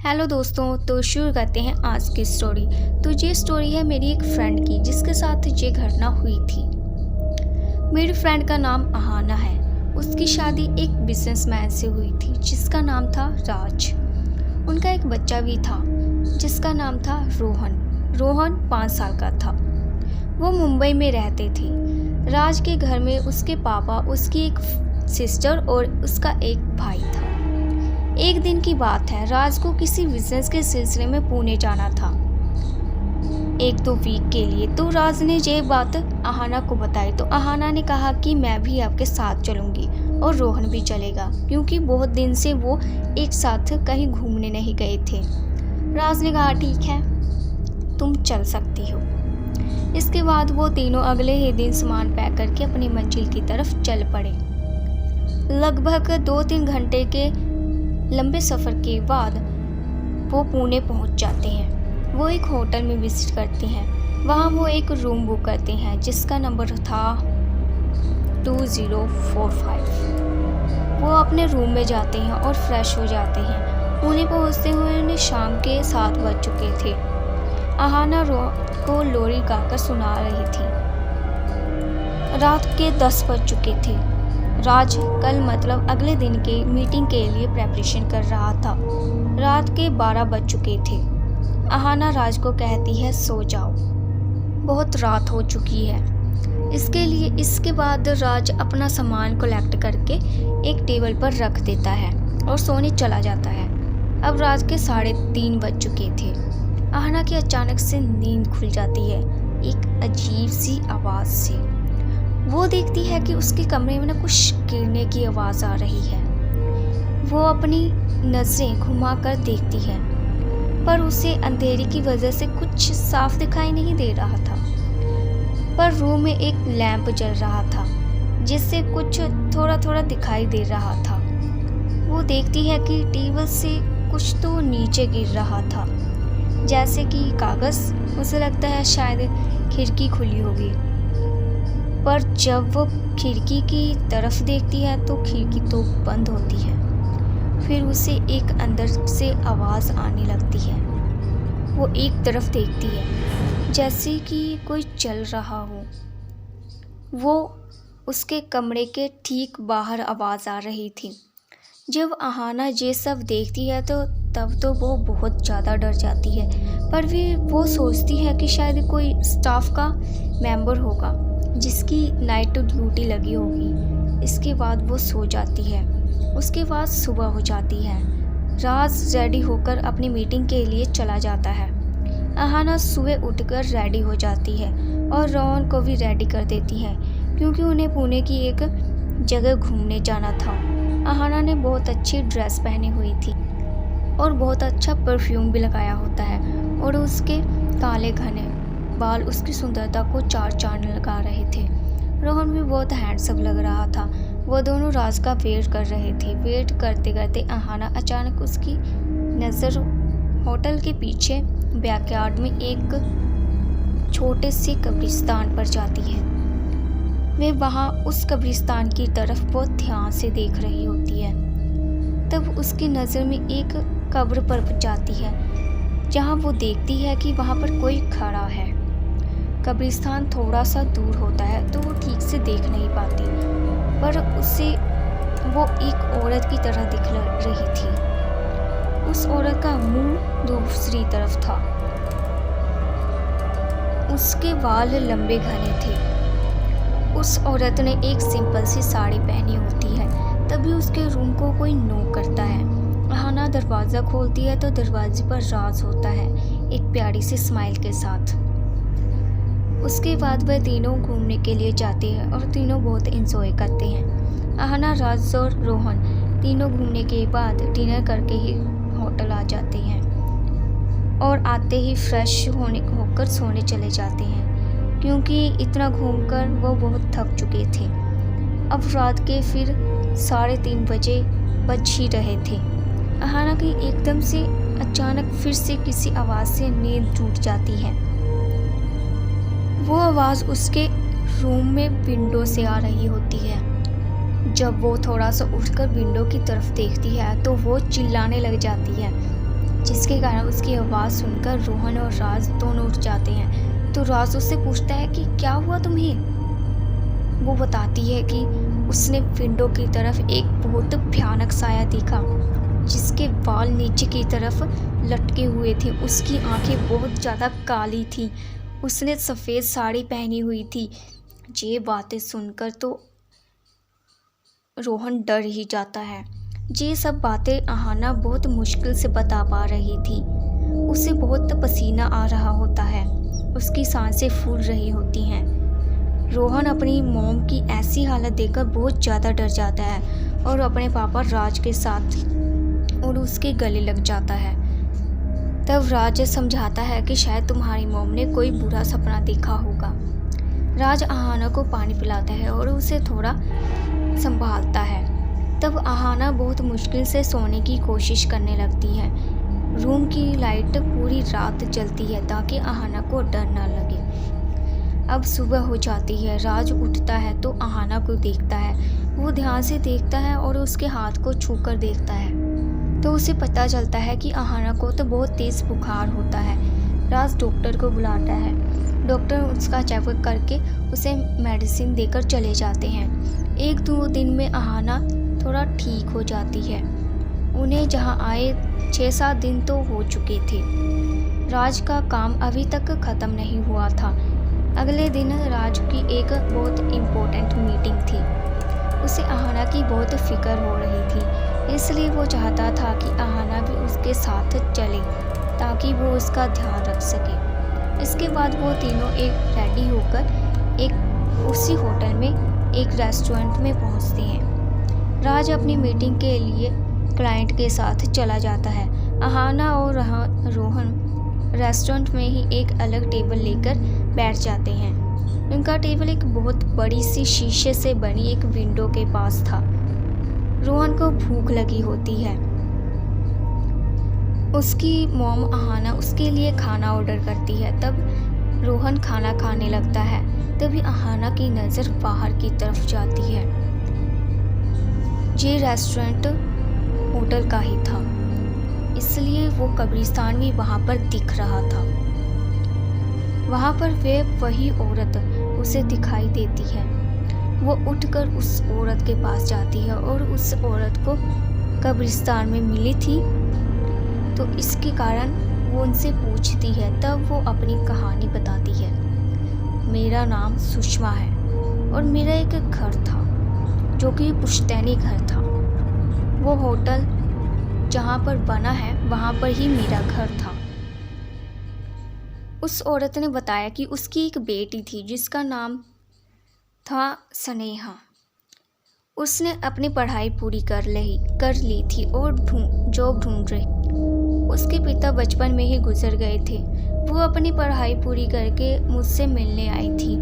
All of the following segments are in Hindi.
हेलो दोस्तों, तो शुरू करते हैं आज की स्टोरी। तो ये स्टोरी है मेरी एक फ्रेंड की जिसके साथ ये घटना हुई थी। मेरी फ्रेंड का नाम अहाना है। उसकी शादी एक बिजनेसमैन से हुई थी जिसका नाम था राज। उनका एक बच्चा भी था जिसका नाम था रोहन 5 साल का था। वो मुंबई में रहते थे। राज के घर में उसके पापा, उसकी एक सिस्टर और उसका एक भाई था। एक दिन की बात है, राज को किसी बिजनेस के सिलसिले में पुणे जाना था 1-2 वीक के लिए। तो राज ने ये बात अहाना को बताई। तो अहाना ने कहा कि मैं भी आपके साथ चलूंगी और रोहन भी चलेगा, क्योंकि बहुत दिन से वो एक साथ कहीं घूमने नहीं गए थे। राज ने कहा ठीक है, तुम चल सकती हो। इसके बाद वो तीनों अगले ही दिन सामान पैक करके अपनी मंजिल की तरफ चल पड़े। लगभग 2-3 घंटे के लंबे सफ़र के बाद वो पुणे पहुंच जाते हैं। वो एक होटल में विजिट करते हैं। वहां वो एक रूम बुक करते हैं जिसका नंबर था 2045। वो अपने रूम में जाते हैं और फ्रेश हो जाते हैं। पुणे पहुंचते हुए उन्हें शाम के 7 बज चुके थे। अहाना को लोरी गाकर सुना रही थी। रात के 10 बज चुके थे। राज कल मतलब अगले दिन के मीटिंग के लिए प्रेपरेशन कर रहा था। रात के 12 बज चुके थे। अहाना राज को कहती है सो जाओ, बहुत रात हो चुकी है। इसके बाद राज अपना सामान कलेक्ट करके एक टेबल पर रख देता है और सोने चला जाता है। अब रात के 3:30 बज चुके थे। अहाना की अचानक से नींद खुल जाती है एक अजीब सी आवाज़ से। वो देखती है कि उसके कमरे में ना कुछ गिरने की आवाज़ आ रही है। वो अपनी नज़रें घुमाकर देखती है, पर उसे अंधेरे की वजह से कुछ साफ दिखाई नहीं दे रहा था। पर रूम में एक लैंप जल रहा था जिससे कुछ थोड़ा थोड़ा दिखाई दे रहा था। वो देखती है कि टेबल से कुछ तो नीचे गिर रहा था, जैसे कि कागज़। उसे लगता है शायद खिड़की खुली होगी, पर जब वो खिड़की की तरफ देखती है तो खिड़की तो बंद होती है। फिर उसे एक अंदर से आवाज़ आने लगती है। वो एक तरफ देखती है जैसे कि कोई चल रहा हो। वो उसके कमरे के ठीक बाहर आवाज़ आ रही थी। जब अहाना ये सब देखती है तो तब तो वो बहुत ज़्यादा डर जाती है, पर भी वो सोचती है कि शायद कोई स्टाफ का मेंबर होगा जिसकी नाइट ड्यूटी लगी होगी। इसके बाद वो सो जाती है। उसके बाद सुबह हो जाती है। राज रेडी होकर अपनी मीटिंग के लिए चला जाता है। अहाना सुबह उठकर रेडी हो जाती है और रोहन को भी रेडी कर देती है, क्योंकि उन्हें पुणे की एक जगह घूमने जाना था। अहाना ने बहुत अच्छी ड्रेस पहनी हुई थी और बहुत अच्छा परफ्यूम भी लगाया होता है, और उसके काले घने बाल उसकी सुंदरता को 4 चांद लगा रहे थे। रोहन भी बहुत हैंडसम लग रहा था। वो दोनों राज का वेट कर रहे थे। वेट करते करते अहाना अचानक उसकी नज़र होटल के पीछे बैकयार्ड में एक छोटे से कब्रिस्तान पर जाती है। वे वहाँ उस कब्रिस्तान की तरफ बहुत ध्यान से देख रही होती है। तब उसकी नज़र में एक कब्र पर जाती है, जहाँ वो देखती है कि वहाँ पर कोई खड़ा है। कब्रिस्तान थोड़ा सा दूर होता है तो वो ठीक से देख नहीं पाती, पर उसे वो एक औरत की तरह दिख रही थी। उस औरत का मुंह दूसरी तरफ था। उसके बाल लंबे घने थे। उस औरत ने एक सिंपल सी साड़ी पहनी होती है। तभी उसके रूम को कोई नॉक करता है। अहाना दरवाज़ा खोलती है तो दरवाजे पर राज होता है, एक प्यारी सी स्माइल के साथ। उसके बाद वह तीनों घूमने के लिए जाते हैं और तीनों बहुत इंजॉय करते हैं। अहाना, राज और रोहन तीनों घूमने के बाद डिनर करके ही होटल आ जाते हैं और आते ही फ्रेश होकर सोने चले जाते हैं, क्योंकि इतना घूमकर वो बहुत थक चुके थे। अब रात के फिर 3:30 बजे बज ही रहे थे। अहाना की एकदम से अचानक फिर से किसी आवाज़ से नींद टूट जाती है। वो आवाज़ उसके रूम में विंडो से आ रही होती है। जब वो थोड़ा सा उठकर विंडो की तरफ देखती है तो वो चिल्लाने लग जाती है, जिसके कारण उसकी आवाज़ सुनकर रोहन और राज दोनों उठ जाते हैं। तो राज उससे पूछता है कि क्या हुआ तुम्हें। वो बताती है कि उसने विंडो की तरफ एक बहुत भयानक साया देखा जिसके बाल नीचे की तरफ लटके हुए थे। उसकी आंखें बहुत ज़्यादा काली थी। उसने सफ़ेद साड़ी पहनी हुई थी। ये बातें सुनकर तो रोहन डर ही जाता है। ये सब बातें अहाना बहुत मुश्किल से बता पा रही थी। उसे बहुत पसीना आ रहा होता है। उसकी सांसें फूल रही होती हैं। रोहन अपनी मॉम की ऐसी हालत देखकर बहुत ज़्यादा डर जाता है और अपने पापा राज के साथ और उसके गले लग जाता है। तब राज समझाता है कि शायद तुम्हारी मॉम ने कोई बुरा सपना देखा होगा। राज अहाना को पानी पिलाता है और उसे थोड़ा संभालता है। तब अहाना बहुत मुश्किल से सोने की कोशिश करने लगती है। रूम की लाइट पूरी रात जलती है ताकि अहाना को डर न लगे। अब सुबह हो जाती है। राज उठता है तो अहाना को देखता है। वो ध्यान से देखता है और उसके हाथ को छूकर देखता है तो उसे पता चलता है कि अहाना को तो बहुत तेज़ बुखार होता है। राज डॉक्टर को बुलाता है। डॉक्टर उसका चेकअप करके उसे मेडिसिन देकर चले जाते हैं। 1-2 दिन में अहाना थोड़ा ठीक हो जाती है। उन्हें जहां आए 6-7 दिन तो हो चुके थे। राज का काम अभी तक ख़त्म नहीं हुआ था। अगले दिन राज की एक बहुत इम्पोर्टेंट मीटिंग थी। उसे अहाना की बहुत फिक्र हो रही थी, इसलिए वो चाहता था कि अहाना भी उसके साथ चले ताकि वो उसका ध्यान रख सके। इसके बाद वो तीनों एक रेडी होकर उसी होटल में एक रेस्टोरेंट में पहुंचते हैं। राज अपनी मीटिंग के लिए क्लाइंट के साथ चला जाता है। अहाना और रोहन रेस्टोरेंट में ही एक अलग टेबल लेकर बैठ जाते हैं। उनका टेबल एक बहुत बड़ी सी शीशे से बनी एक विंडो के पास था। रोहन को भूख लगी होती है। उसकी मॉम अहाना उसके लिए खाना ऑर्डर करती है। तब रोहन खाना खाने लगता है। तभी अहाना की नज़र बाहर की तरफ जाती है। ये रेस्टोरेंट होटल का ही था, इसलिए वो कब्रिस्तान भी वहाँ पर दिख रहा था। वहाँ पर वही औरत उसे दिखाई देती है। वो उठकर उस औरत के पास जाती है और उस औरत को कब्रिस्तान में मिली थी तो इसके कारण वो उनसे पूछती है। तब वो अपनी कहानी बताती है। मेरा नाम सुषमा है और मेरा एक घर था जो कि पुश्तैनी घर था। वो होटल जहाँ पर बना है वहाँ पर ही मेरा घर था। उस औरत ने बताया कि उसकी एक बेटी थी जिसका नाम था स्नेहा। उसने अपनी पढ़ाई पूरी कर ली थी और जॉब ढूंढ रही। उसके पिता बचपन में ही गुजर गए थे। वो अपनी पढ़ाई पूरी करके मुझसे मिलने आई थी।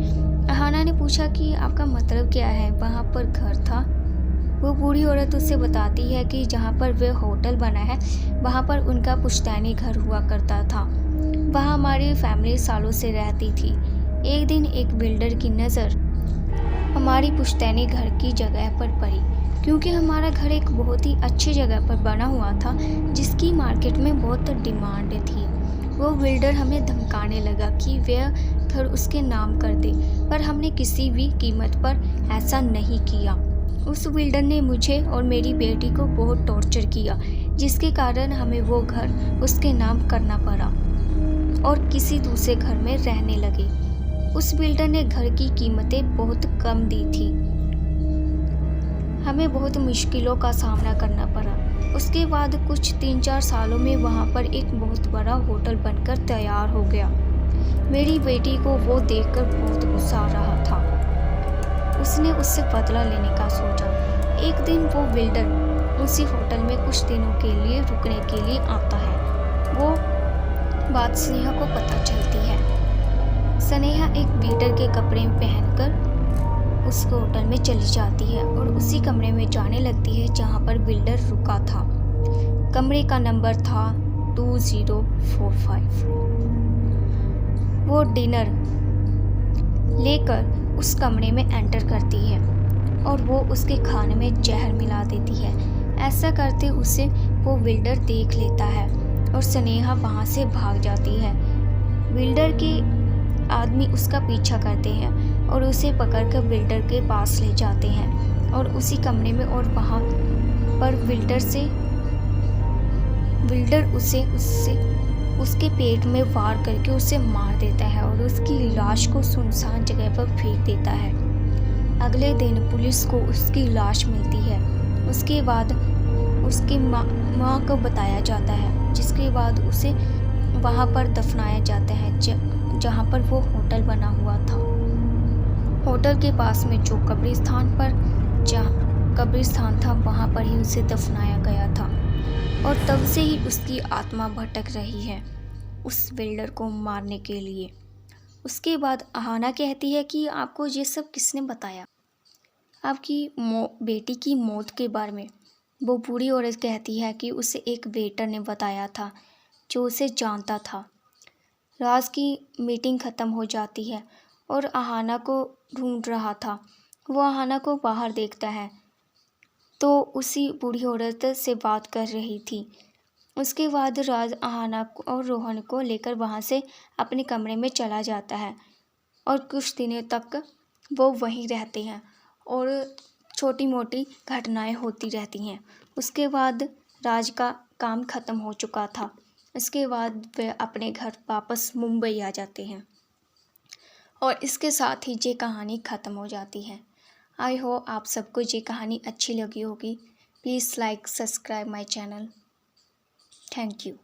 अहाना ने पूछा कि आपका मतलब क्या है, वहाँ पर घर था। वो बूढ़ी औरत उससे बताती है कि जहाँ पर वह होटल बना है वहाँ पर उनका पुश्तैनी घर हुआ करता था। वहाँ हमारी फैमिली सालों से रहती थी। एक दिन एक बिल्डर की नज़र हमारी पुश्तैनी घर की जगह पर पड़ी, क्योंकि हमारा घर एक बहुत ही अच्छी जगह पर बना हुआ था जिसकी मार्केट में बहुत डिमांड थी। वो बिल्डर हमें धमकाने लगा कि वह घर उसके नाम कर दे, पर हमने किसी भी कीमत पर ऐसा नहीं किया। उस बिल्डर ने मुझे और मेरी बेटी को बहुत टॉर्चर किया, जिसके कारण हमें वो घर उसके नाम करना पड़ा और किसी दूसरे घर में रहने लगे। उस बिल्डर ने घर की कीमतें बहुत कम दी थी। हमें बहुत मुश्किलों का सामना करना पड़ा। उसके बाद कुछ 3-4 सालों में वहाँ पर एक बहुत बड़ा होटल बनकर तैयार हो गया। मेरी बेटी को वो देखकर बहुत गुस्सा आ रहा था। उसने उससे बदला लेने का सोचा। एक दिन वो बिल्डर उसी होटल में कुछ दिनों के लिए रुकने के लिए आता है। वो बात स्नेहा को पता चलती है। स्नेहा एक वेटर के कपड़े पहनकर उस होटल में चली जाती है और उसी कमरे में जाने लगती है जहाँ पर बिल्डर रुका था। कमरे का नंबर था 2045। वो डिनर लेकर उस कमरे में एंटर करती है और वो उसके खाने में जहर मिला देती है। ऐसा करते उसे वो बिल्डर देख लेता है और स्नेहा वहाँ से भाग जाती है। बिल्डर के आदमी उसका पीछा करते हैं और उसे पकड़कर बिल्डर के पास ले जाते हैं और उसी कमरे में, और वहाँ पर बिल्डर उसे उसके पेट में वार करके उसे मार देता है और उसकी लाश को सुनसान जगह पर फेंक देता है। अगले दिन पुलिस को उसकी लाश मिलती है। उसके बाद उसकी माँ को बताया जाता है, जिसके बाद उसे वहाँ पर दफनाया जाता है जहाँ पर वो होटल बना हुआ था। होटल के पास में जो कब्रिस्तान था वहाँ पर ही उसे दफनाया गया था और तब से ही उसकी आत्मा भटक रही है उस बिल्डर को मारने के लिए। उसके बाद अहाना कहती है कि आपको ये सब किसने बताया, आपकी बेटी की मौत के बारे में। वो बूढ़ी औरत कहती है कि उसे एक वेटर ने बताया था जो उसे जानता था। राज की मीटिंग ख़त्म हो जाती है और अहाना को ढूंढ रहा था। वो अहाना को बाहर देखता है तो उसी बूढ़ी औरत से बात कर रही थी। उसके बाद राज अहाना और रोहन को लेकर वहाँ से अपने कमरे में चला जाता है और कुछ दिनों तक वो वहीं रहते हैं और छोटी मोटी घटनाएं होती रहती हैं। उसके बाद राज का काम ख़त्म हो चुका था। इसके बाद वे अपने घर वापस मुंबई आ जाते हैं और इसके साथ ही ये कहानी ख़त्म हो जाती है। आई होप आप सबको ये कहानी अच्छी लगी होगी। Please like subscribe my channel. Thank you.